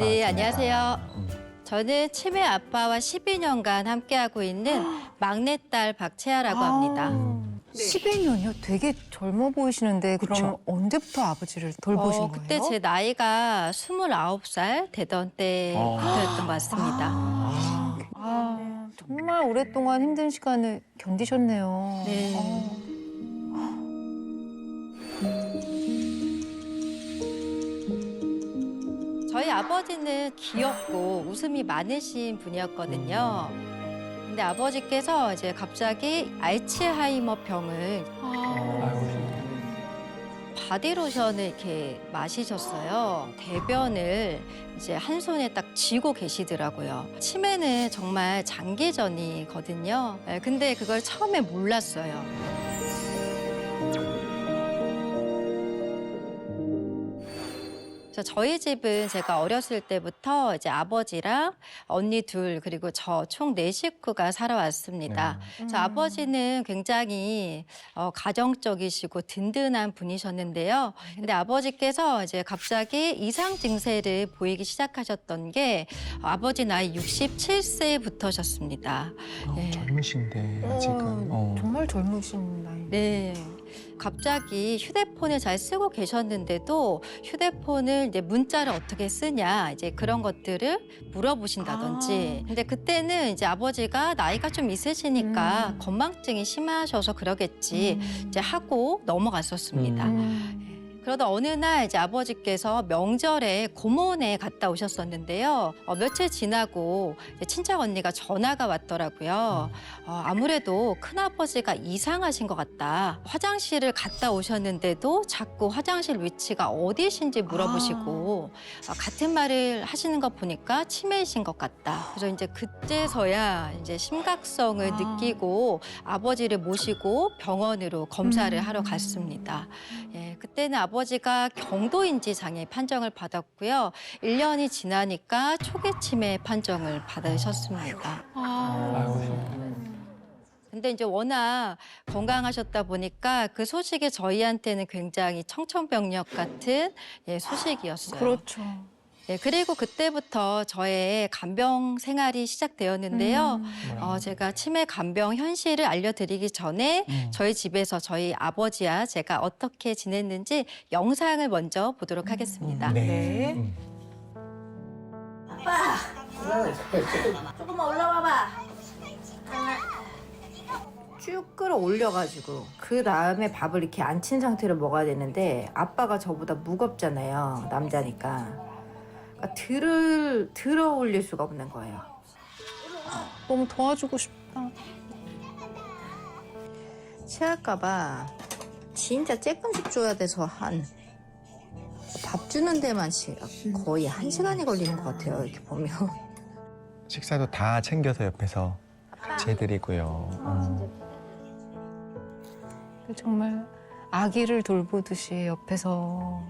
네, 반갑습니다. 안녕하세요. 저는 치매 아빠와 12년간 함께하고 있는 막내딸 박채아라고 합니다. 11년이요? 되게 젊어 보이시는데 그럼 그쵸? 언제부터 아버지를 돌보신 거예요? 그때 제 나이가 29살 되던 때부터였던 것 같습니다. 정말 오랫동안 힘든 시간을 견디셨네요. 네. 저희 아버지는 귀엽고 웃음이 많으신 분이었거든요. 근데 아버지께서 이제 갑자기 알츠하이머 병을 바디로션을 이렇게 마시셨어요. 대변을 이제 한 손에 딱 쥐고 계시더라고요. 치매는 정말 장기전이거든요. 근데 그걸 처음에 몰랐어요. 그래서 저희 집은 제가 어렸을 때부터 이제 아버지랑 언니 둘 그리고 저 총 네 식구가 살아왔습니다. 그래서 아버지는 굉장히 가정적이시고 든든한 분이셨는데요. 근데 아버지께서 이제 갑자기 이상 증세를 보이기 시작하셨던 게 아버지 나이 67세부터셨습니다. 젊으신데 아직은. 정말 젊으신 나이. 네. 갑자기 휴대폰을 잘 쓰고 계셨는데도 휴대폰을 이제 문자를 어떻게 쓰냐 이제 그런 것들을 물어보신다든지. 근데 그때는 이제 아버지가 나이가 좀 있으시니까 건망증이 심하셔서 그러겠지 이제 하고 넘어갔었습니다. 그러다 어느 날 이제 아버지께서 명절에 고모네 갔다 오셨었는데요. 며칠 지나고 이제 친척 언니가 전화가 왔더라고요. 아무래도 큰아버지가 이상하신 것 같다. 화장실을 갔다 오셨는데도 자꾸 화장실 위치가 어디신지 물어보시고 같은 말을 하시는 거 보니까 치매이신 것 같다. 그래서 이제 그때서야 이제 심각성을 느끼고 아버지를 모시고 병원으로 검사를 하러 갔습니다. 예, 그때는 아버지가 경도인지 장애 판정을 받았고요. 1년이 지나니까 초기 치매 판정을 받으셨습니다. 근데 이제 워낙 건강하셨다 보니까 그 소식이 저희한테는 굉장히 청천벽력 같은 소식이었어요. 그렇죠. 네, 그리고 그때부터 저의 간병 생활이 시작되었는데요. 제가 치매 간병 현실을 알려드리기 전에 저희 집에서 저희 아버지와 제가 어떻게 지냈는지 영상을 먼저 보도록 하겠습니다. 네. 아빠! 조금만 올라와봐. 쭉 끌어올려가지고 그 다음에 밥을 이렇게 앉힌 상태로 먹어야 되는데 아빠가 저보다 무겁잖아요. 남자니까. 그러니까 들어 올릴 수가 없는 거예요. 너무 도와주고 싶다. 체할까봐 진짜 조금씩 줘야 돼서 밥 주는 데만 거의 1시간이 걸리는 것 같아요. 이렇게 보면. 식사도 다 챙겨서 옆에서 재드리고요. 정말 아기를 돌보듯이 옆에서.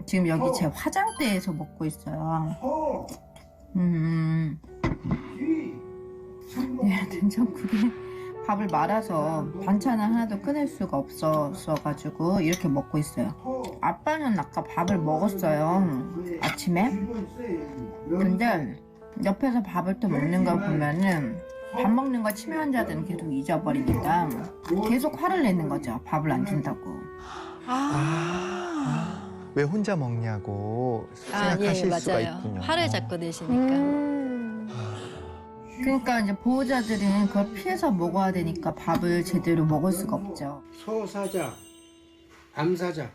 지금 여기 제 화장대에서 먹고 있어요. 된장국에 밥을 말아서 반찬을 하나도 꺼낼 수가 없었어가지고 이렇게 먹고 있어요. 아빠는 아까 밥을 먹었어요. 아침에. 근데 옆에서 밥을 또 먹는 걸 보면은 밥 먹는 거 치매 환자들은 계속 잊어버리니까 계속 화를 내는 거죠. 밥을 안 준다고. 왜 혼자 먹냐고 생각하실 수가 있군요. 화를 자꾸 내시니까. 그러니까 이제 보호자들은 그걸 피해서 먹어야 되니까 밥을 제대로 먹을 수가 없죠. 소사자, 암사자.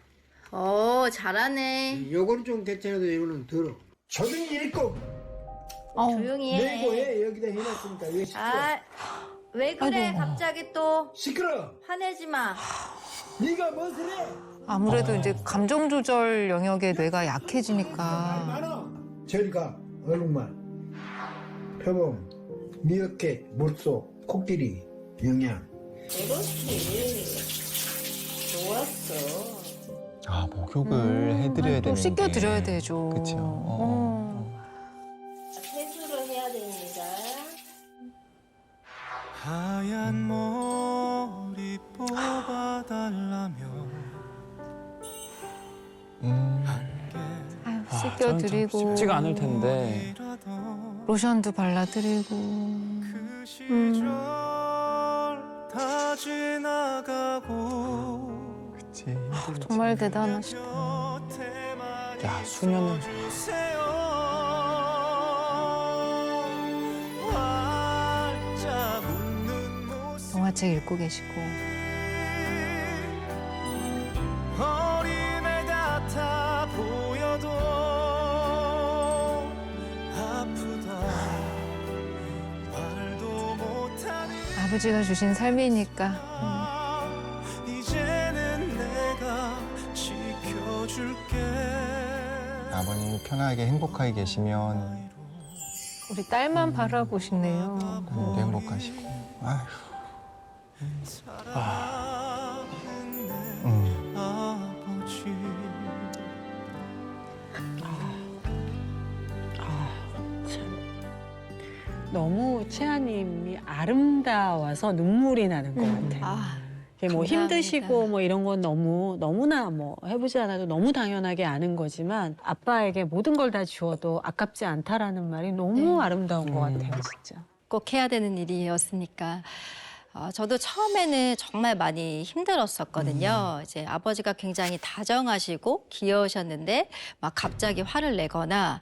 잘하네. 요거는 좀 괜찮아도 이거는 덜어. 조용히 읽고 조용히 해. 내고 해. 여기다 해놨으니까 왜 시끄러? 왜 그래? 갑자기 또 시끄러. 화내지 마. 네가 무엇을 해? 아무래도 이제 감정 조절 영역의 뇌가 약해지니까. 많아. 저리가 얼룩말, 표범, 미어캣, 물소, 코끼리, 영양. 목욕을 해드려야 또 되는데. 씻겨드려야 되죠. 그렇죠. 세수를 해야 됩니다. 하얀 머리 뽑아달라며 음. 아유, 씻겨드리고 쉽지가 않을 텐데. 로션도 발라드리고. 그 시절 다 지나가고 그치, 힘들지. 정말 대단하시다. 야, 수면은 동화책 읽고 계시고. 어린애 같아 보여도 아프다 말도 못하는 아버지가 주신 삶이니까. 이제는 내가 지켜줄게. 아버님이 편하게 행복하게 계시면 우리 딸만 바라보시네요. 따님도 행복하시고. 아휴. 사랑하는 내 아버지. 너무 채아님이 아름다워서 눈물이 나는 것 같아요. 아, 이게 뭐 감사합니다. 힘드시고 뭐 이런 건 너무나 뭐 해보지 않아도 너무 당연하게 아는 거지만 아빠에게 모든 걸 다 주어도 아깝지 않다라는 말이 너무 네. 아름다운 것 같아요, 진짜. 꼭 해야 되는 일이었으니까. 저도 처음에는 정말 많이 힘들었었거든요. 이제 아버지가 굉장히 다정하시고 귀여우셨는데 막 갑자기 화를 내거나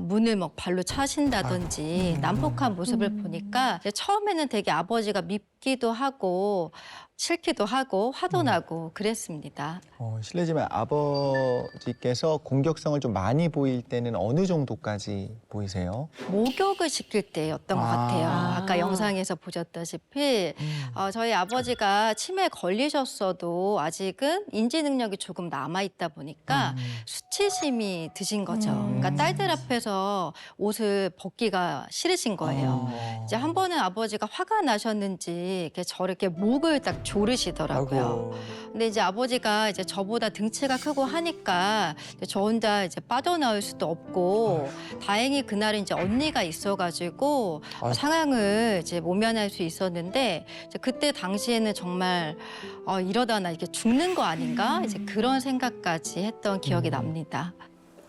문을 막 발로 차신다든지 난폭한 모습을 보니까 이제 처음에는 되게 아버지가 밉기도 하고 싫기도 하고 화도 나고 그랬습니다. 실례지만 아버지께서 공격성을 좀 많이 보일 때는 어느 정도까지 보이세요? 목욕을 시킬 때였던 것 같아요. 아까 영상에서 보셨다시피 저희 아버지가 치매에 걸리셨어도 아직은 인지 능력이 조금 남아있다 보니까 수치심이 드신 거죠. 그러니까 딸들 앞에서 옷을 벗기가 싫으신 거예요. 이제 한 번은 아버지가 화가 나셨는지 이렇게 저렇게 목을 딱 조르시더라고요. 근데 이제 아버지가 이제 저보다 등치가 크고 하니까 이제 저 혼자 이제 빠져나올 수도 없고 다행히 그날은 이제 언니가 있어가지고 상황을 이제 모면할 수 있었는데 이제 그때 당시에는 정말 이러다 나 이게 죽는 거 아닌가 이제 그런 생각까지 했던 기억이 납니다.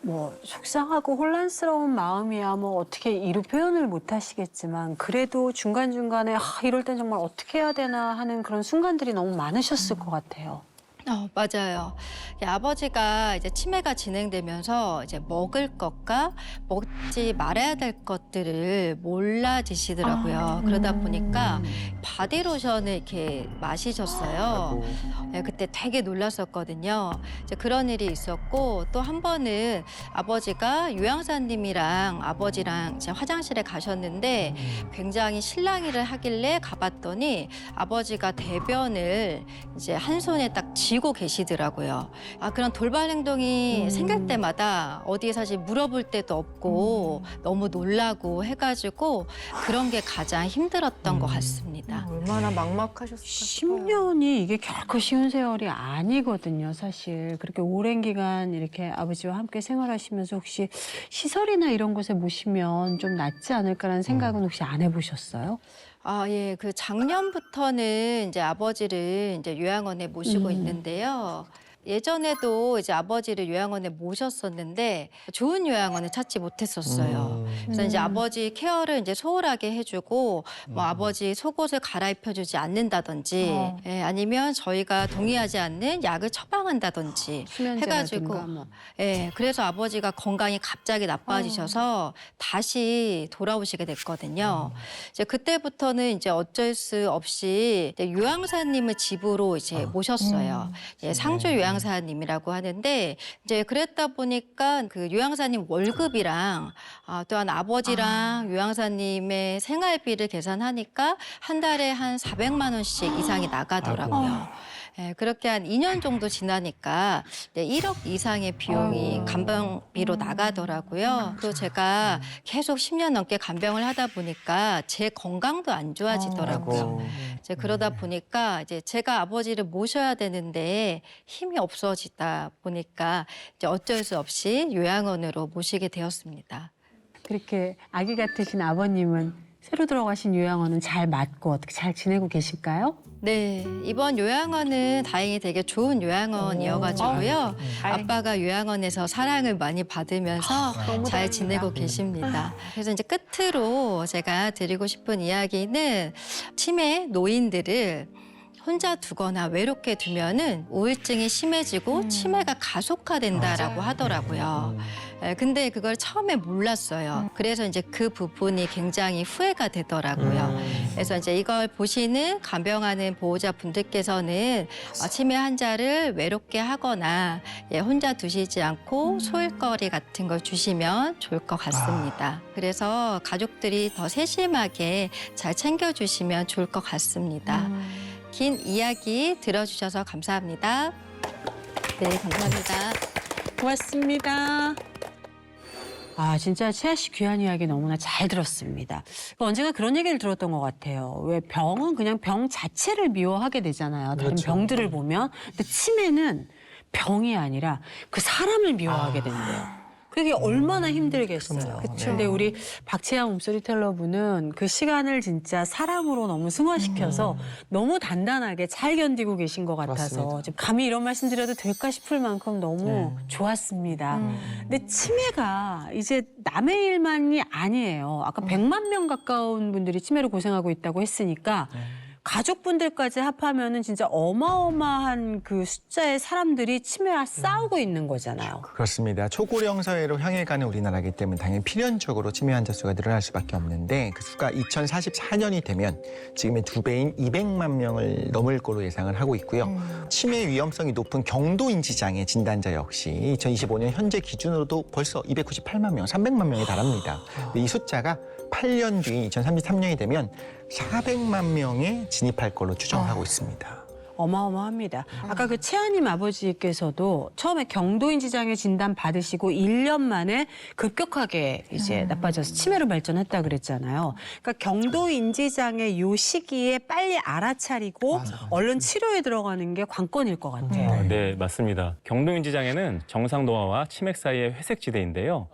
뭐 속상하고 혼란스러운 마음이야 뭐 어떻게 이루 표현을 못 하시겠지만 그래도 중간중간에 이럴 땐 정말 어떻게 해야 되나 하는 그런 순간들이 너무 많으셨을 것 같아요. 맞아요. 아버지가 이제 치매가 진행되면서 이제 먹을 것과 먹지 말아야 될 것들을 몰라 드시더라고요. 그러다 보니까 바디로션을 이렇게 마시셨어요. 네, 그때 되게 놀랐었거든요. 이제 그런 일이 있었고 또 한 번은 아버지가 요양사님이랑 아버지랑 이제 화장실에 가셨는데 굉장히 실랑이를 하길래 가봤더니 아버지가 대변을 이제 한 손에 딱 쥐고 계시더라고요. 그런 돌발 행동이 생길 때마다 어디에 사실 물어볼 데도 없고 너무 놀라고 해가지고 그런 게 가장 힘들었던 것 같습니다. 얼마나 막막하셨을까 싶어요. 10년이 이게 결코 쉬운 세월이 아니거든요, 사실. 그렇게 오랜 기간 이렇게 아버지와 함께 생활하시면서 혹시 시설이나 이런 곳에 모시면 좀 낫지 않을까라는 생각은 혹시 안 해보셨어요? 예, 그 작년부터는 이제 아버지를 이제 요양원에 모시고 있는데요. 예전에도 이제 아버지를 요양원에 모셨었는데 좋은 요양원을 찾지 못했었어요. 그래서 이제 아버지 케어를 이제 소홀하게 해주고 뭐 아버지 속옷을 갈아입혀주지 않는다든지 아니면 저희가 동의하지 않는 약을 처방한다든지 해가지고 뭐. 그래서 아버지가 건강이 갑자기 나빠지셔서 다시 돌아오시게 됐거든요. 이제 그때부터는 이제 어쩔 수 없이 이제 요양사님을 집으로 이제 모셨어요. 상주 요양사님이라고 하는데 이제 그랬다 보니까 그 요양사님 월급이랑 또한 아버지랑 요양사님의 생활비를 계산하니까 한 달에 한 400만 원씩 이상이 나가더라고요. 그렇게 한 2년 정도 지나니까 1억 이상의 비용이 간병비로 나가더라고요. 또 제가 계속 10년 넘게 간병을 하다 보니까 제 건강도 안 좋아지더라고요. 이제 그러다 보니까 이제 제가 아버지를 모셔야 되는데 힘이 없어지다 보니까 이제 어쩔 수 없이 요양원으로 모시게 되었습니다. 그렇게 아기 같으신 아버님은 새로 들어가신 요양원은 잘 맞고 어떻게 잘 지내고 계실까요? 네, 이번 요양원은 다행히 되게 좋은 요양원이어가지고요. 아빠가 요양원에서 사랑을 많이 받으면서 잘 지내고 계십니다. 그래서 이제 끝으로 제가 드리고 싶은 이야기는 치매 노인들을 혼자 두거나 외롭게 두면은 우울증이 심해지고 치매가 가속화된다라고 하더라고요. 근데 그걸 처음에 몰랐어요. 그래서 이제 그 부분이 굉장히 후회가 되더라고요. 그래서 이제 이걸 보시는 간병하는 보호자분들께서는 치매 환자를 외롭게 하거나 혼자 두시지 않고 소일거리 같은 걸 주시면 좋을 것 같습니다. 그래서 가족들이 더 세심하게 잘 챙겨주시면 좋을 것 같습니다. 긴 이야기 들어주셔서 감사합니다. 네, 감사합니다. 고맙습니다. 아, 진짜 채아 씨 귀한 이야기 너무나 잘 들었습니다. 언젠가 그런 얘기를 들었던 것 같아요. 왜 병은 그냥 병 자체를 미워하게 되잖아요. 다른 병들을 보면. 근데 치매는 병이 아니라 그 사람을 미워하게 된대요. 그게 얼마나 힘들겠어요. 근데 우리 박채양 몸소리텔러 분은 그 시간을 진짜 사람으로 너무 승화시켜서 너무 단단하게 잘 견디고 계신 것 같아서 맞습니다. 지금 감히 이런 말씀 드려도 될까 싶을 만큼 너무 좋았습니다. 근데 치매가 이제 남의 일만이 아니에요. 아까 100만 명 가까운 분들이 치매로 고생하고 있다고 했으니까 가족분들까지 합하면은 진짜 어마어마한 그 숫자의 사람들이 치매와 싸우고 있는 거잖아요. 그렇습니다. 초고령 사회로 향해 가는 우리나라이기 때문에 당연히 필연적으로 치매 환자 수가 늘어날 수밖에 없는데 그 수가 2044년이 되면 지금의 2배인 200만 명을 넘을 거로 예상을 하고 있고요. 치매 위험성이 높은 경도인지 장애 진단자 역시 2025년 현재 기준으로도 벌써 298만 명, 300만 명에 달합니다. 근데 이 숫자가 8년 뒤 2033년이 되면 400만 명에 진입할 걸로 추정하고 있습니다. 어마어마합니다. 아까 그 채아님 아버지께서도 처음에 경도인지 장애 진단 받으시고 1년 만에 급격하게 이제 나빠져서 치매로 발전했다 그랬잖아요. 그러니까 경도인지 장애 요 시기에 빨리 알아차리고 얼른 치료에 들어가는 게 관건일 것 같아요. 네, 맞습니다. 경도인지 장애는 정상 노화와 치맥 사이의 회색 지대인데요.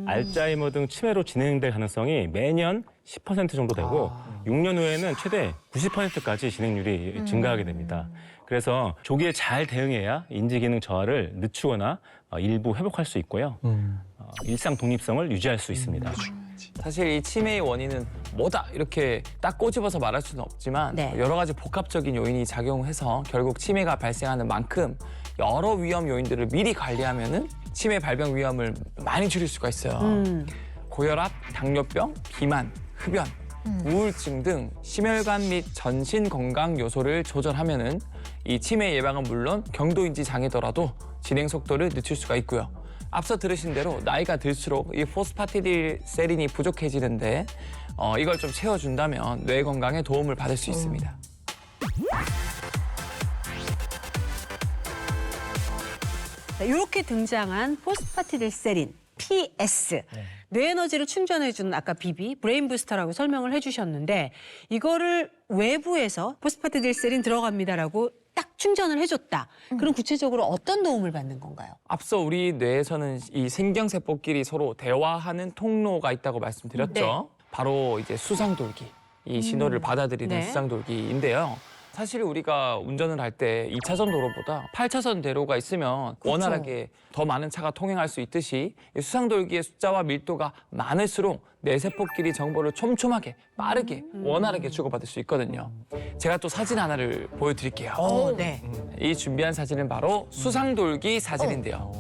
알츠하이머 등 치매로 진행될 가능성이 매년 10% 정도 되고 6년 후에는 최대 90%까지 진행률이 증가하게 됩니다. 그래서 조기에 잘 대응해야 인지기능 저하를 늦추거나 일부 회복할 수 있고요. 일상 독립성을 유지할 수 있습니다. 사실 이 치매의 원인은 뭐다 이렇게 딱 꼬집어서 말할 수는 없지만 네. 여러 가지 복합적인 요인이 작용해서 결국 치매가 발생하는 만큼 여러 위험 요인들을 미리 관리하면은 치매 발병 위험을 많이 줄일 수가 있어요. 고혈압, 당뇨병, 비만, 흡연, 우울증 등 심혈관 및 전신 건강 요소를 조절하면은 이 치매 예방은 물론 경도인지 장애더라도 진행 속도를 늦출 수가 있고요. 앞서 들으신 대로 나이가 들수록 이 포스파티딜세린이 부족해지는데 이걸 좀 채워준다면 뇌 건강에 도움을 받을 수 있습니다. 이렇게 등장한 포스파티딜세린, PS. 뇌 에너지를 충전해주는 아까 BB, 브레인 부스터라고 설명을 해주셨는데 이거를 외부에서 포스파티딜세린 들어갑니다라고 딱 충전을 해줬다. 그럼 구체적으로 어떤 도움을 받는 건가요? 앞서 우리 뇌에서는 이 신경세포끼리 서로 대화하는 통로가 있다고 말씀드렸죠. 네. 바로 이제 수상돌기, 이 신호를 받아들이는 네. 수상돌기인데요. 사실 우리가 운전을 할 때 2차선 도로보다 8차선 대로가 있으면 원활하게 더 많은 차가 통행할 수 있듯이 이 수상돌기의 숫자와 밀도가 많을수록 뇌세포끼리 정보를 촘촘하게, 빠르게, 원활하게 주고받을 수 있거든요. 제가 또 사진 하나를 보여드릴게요. 네. 이 준비한 사진은 바로 수상돌기 사진인데요.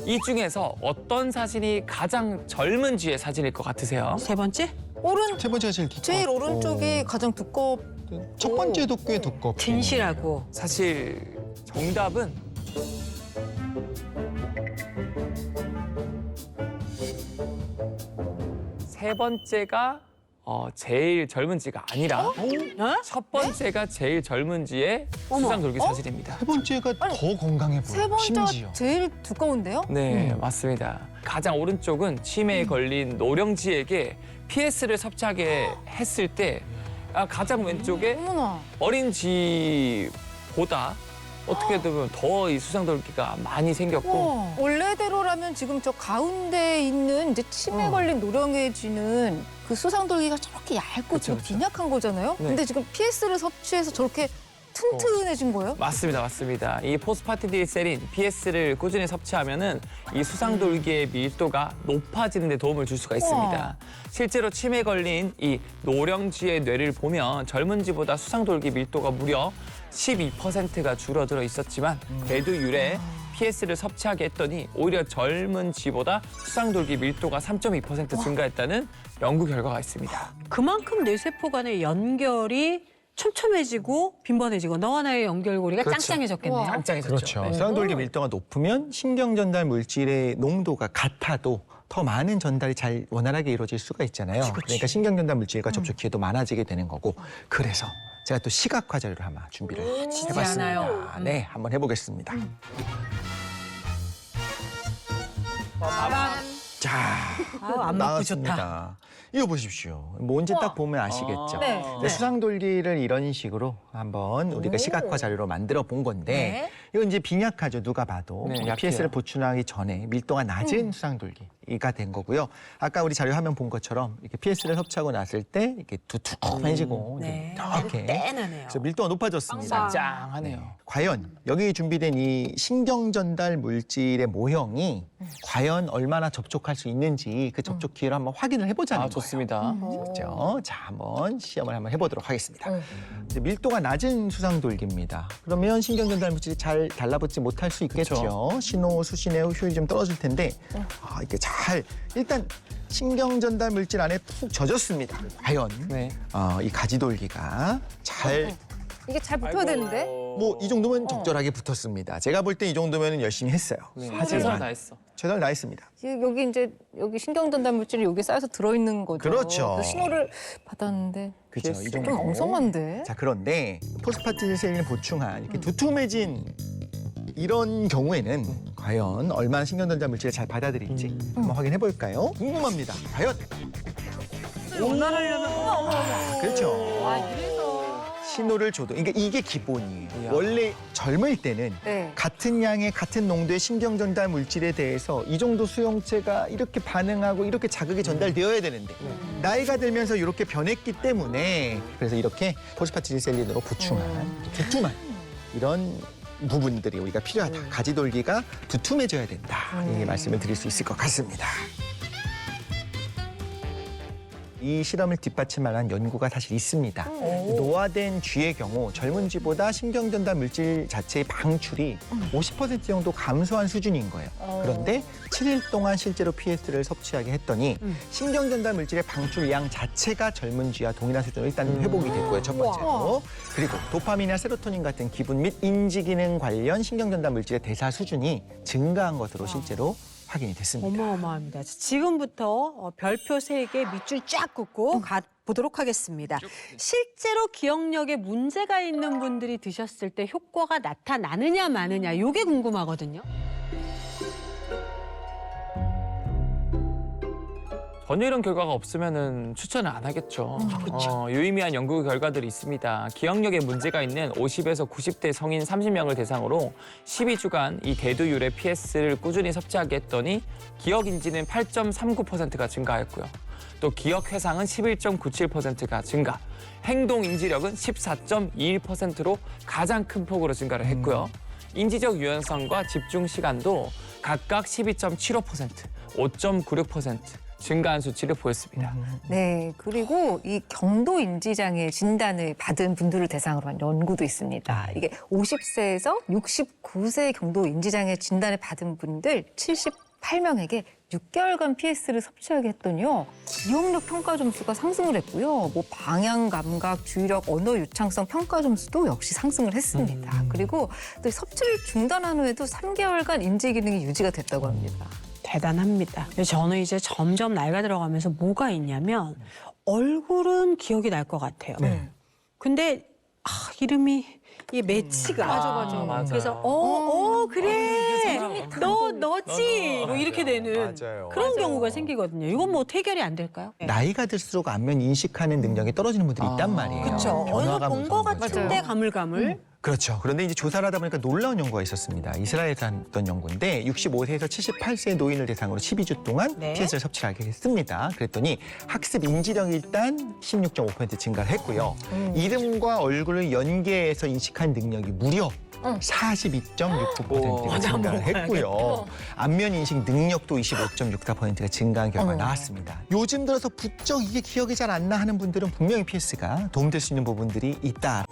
이 중에서 어떤 사진이 가장 젊은지의 사진일 것 같으세요? 세 번째? 세 번째가 제일 두껍고 제일 오른쪽이 가장 첫 번째도 꽤 두껍고 진실하고. 사실 정답은 세 번째가 제일 젊은지가 아니라 첫 번째가 제일 젊은지의 수상돌기 사진입니다. 세 번째가 더 건강해 보여요. 세 번째가 심지어. 제일 두꺼운데요? 네, 맞습니다. 가장 오른쪽은 치매에 걸린 노령지에게 PS를 섭취하게 했을 때 가장 왼쪽에 어머나. 어린 쥐보다 어떻게 보면 더 이 수상돌기가 많이 생겼고 원래대로라면 지금 저 가운데 있는 이제 치매 걸린 노령의 쥐는 그 수상돌기가 저렇게 얇고 그쵸, 좀 그쵸. 빈약한 거잖아요. 네. 근데 지금 PS를 섭취해서 저렇게 튼튼해진 거예요? 맞습니다, 맞습니다. 이 포스파티딜세린 (PS를) 꾸준히 섭취하면은 이 수상돌기의 밀도가 높아지는 데 도움을 줄 수가 있습니다. 실제로 치매 걸린 이 노령쥐의 뇌를 보면 젊은쥐보다 수상돌기 밀도가 무려 12%가 줄어들어 있었지만 대두 유래 PS를 섭취하게 했더니 오히려 젊은 쥐보다 수상돌기 밀도가 3.2% 증가했다는 연구 결과가 있습니다. 그만큼 뇌세포 간의 연결이 촘촘해지고 빈번해지고 너와 나의 연결고리가 그렇죠. 짱짱해졌겠네요. 짱짱해졌죠. 그렇죠. 네. 수상돌기 밀도가 높으면 신경 전달 물질의 농도가 같아도 더 많은 전달이 잘 원활하게 이루어질 수가 있잖아요. 그러니까 신경 전달 물질과 접촉 기회도 많아지게 되는 거고 그래서 제가 또 시각화 자료를 아마 준비를 해봤습니다. 않아요. 네, 한번 해보겠습니다. 자, 안 맞고 좋다. 나왔습니다. 이거 보십시오. 뭔지 딱 보면 아시겠죠? 네. 네, 수상돌기를 이런 식으로 한번 우리가 시각화 자료로 만들어 본 건데 이건 이제 빈약하죠. 누가 봐도 네, 약해요. PS를 보충하기 전에 밀도가 낮은 수상돌기가 된 거고요. 아까 우리 자료 화면 본 것처럼 이렇게 PS를 섭취하고 났을 때 이렇게 두툼해지고 네. 이렇게 떼나네요. 그래서 밀도가 높아졌습니다. 짱짱하네요. 과연 여기 준비된 이 신경 전달 물질의 모형이 과연 얼마나 접촉할 수 있는지 그 접촉 기회를 한번 확인을 해보자는 아, 거예요. 좋습니다. 그렇죠. 자, 한번 시험을 한번 해보도록 하겠습니다. 이제 밀도가 낮은 수상돌기입니다. 그러면 신경 전달 물질이 잘 달라붙지 못할 수 있겠죠. 신호 수신의 효율이 좀 떨어질 텐데 이렇게 잘 일단 신경 전달 물질 안에 푹 젖었습니다. 과연 네. 이 가지돌기가 잘 이게 잘 붙어야 되는데? 뭐 이 정도면 적절하게 붙었습니다. 제가 볼 때 이 정도면 열심히 했어요. 네. 하지만 최선을 다했어. 최선을 다했습니다. 여기 이제 여기 신경 전달 물질이 여기 쌓여서 들어있는 거죠. 그렇죠. 그래서 신호를 받았는데 그렇죠. 이 정도. 좀 엉성한데? 자, 그런데 포스파티딜세린을 보충한 이렇게 두툼해진 이런 경우에는 과연 얼마나 신경 전달 물질을 잘 받아들일지 한번 확인해 볼까요? 궁금합니다. 과연? 그렇죠. 신호를 줘도 그러니까 이게 기본이에요. 이야. 원래 젊을 때는 네. 같은 양의 같은 농도의 신경 전달 물질에 대해서 이 정도 수용체가 이렇게 반응하고 이렇게 자극이 전달되어야 되는데 나이가 들면서 이렇게 변했기 때문에 그래서 이렇게 포스파티딜셀린으로 보충한 두툼한 이런 부분들이 우리가 필요하다. 가지돌기가 두툼해져야 된다. 이 말씀을 드릴 수 있을 것 같습니다. 이 실험을 뒷받침할 만한 연구가 사실 있습니다. 노화된 쥐의 경우 젊은 쥐보다 신경 전달 물질 자체의 방출이 50% 정도 감소한 수준인 거예요. 그런데 7일 동안 실제로 PS를 섭취하게 했더니 신경 전달 물질의 방출량 자체가 젊은 쥐와 동일한 수준으로 일단 회복이 됐고요. 첫 번째로. 그리고 도파민이나 세로토닌 같은 기분 및 인지 기능 관련 신경 전달 물질의 대사 수준이 증가한 것으로 실제로 확인이 됐습니다. 어마어마합니다. 지금부터 별표 3개 밑줄 쫙 긋고 보도록 하겠습니다. 실제로 기억력에 문제가 있는 분들이 드셨을 때 효과가 나타나느냐 마느냐 이게 궁금하거든요. 전혀 이런 결과가 없으면은 추천을 안 하겠죠. 유의미한 연구 결과들이 있습니다. 기억력에 문제가 있는 50에서 90대 성인 30명을 대상으로 12주간 이 대두유래 PS를 꾸준히 섭취하게 했더니 기억 인지는 8.39%가 증가했고요. 또 기억 회상은 11.97%가 증가, 행동 인지력은 14.21%로 가장 큰 폭으로 증가를 했고요. 인지적 유연성과 집중 시간도 각각 12.75%, 5.96% 증가한 수치를 보였습니다. 네, 그리고 이 경도 인지 장애 진단을 받은 분들을 대상으로 한 연구도 있습니다. 이게 50세에서 69세 경도 인지 장애 진단을 받은 분들 78명에게 6개월간 PS를 섭취하게 했더니요. 기억력 평가 점수가 상승을 했고요. 뭐 방향 감각, 주의력, 언어 유창성 평가 점수도 역시 상승을 했습니다. 그리고 또 섭취를 중단한 후에도 3개월간 인지 기능이 유지가 됐다고 합니다. 대단합니다. 저는 이제 점점 나이가 들어가면서 뭐가 있냐면 얼굴은 기억이 날 것 같아요. 근데 이름이 이 매치가 맞아. 그래서 그래 너지 뭐 이렇게 되는 그런 경우가 생기거든요. 이건 뭐 어떻게 해결이 안 될까요? 나이가 들수록 안면 인식하는 능력이 떨어지는 분들이 있단 말이에요. 그렇죠. 어디서 변화가 본 것 무서운 거죠. 같은데 가물가물. 그렇죠. 그런데 이제 조사를 하다 보니까 놀라운 연구가 있었습니다. 이스라엘에서 했던 연구인데 65세에서 78세 노인을 대상으로 12주 동안 네. TS를 섭취를 하게 했습니다. 그랬더니 학습 인지력이 일단 16.5% 증가를 했고요. 이름과 얼굴을 연계해서 인식한 능력이 무려 42.69%가 증가를 했고요. 안면 인식 능력도 25.64%가 증가한 결과가 나왔습니다. 요즘 들어서 부쩍 이게 기억이 잘 안 나 하는 분들은 분명히 PS가 도움될 수 있는 부분들이 있다.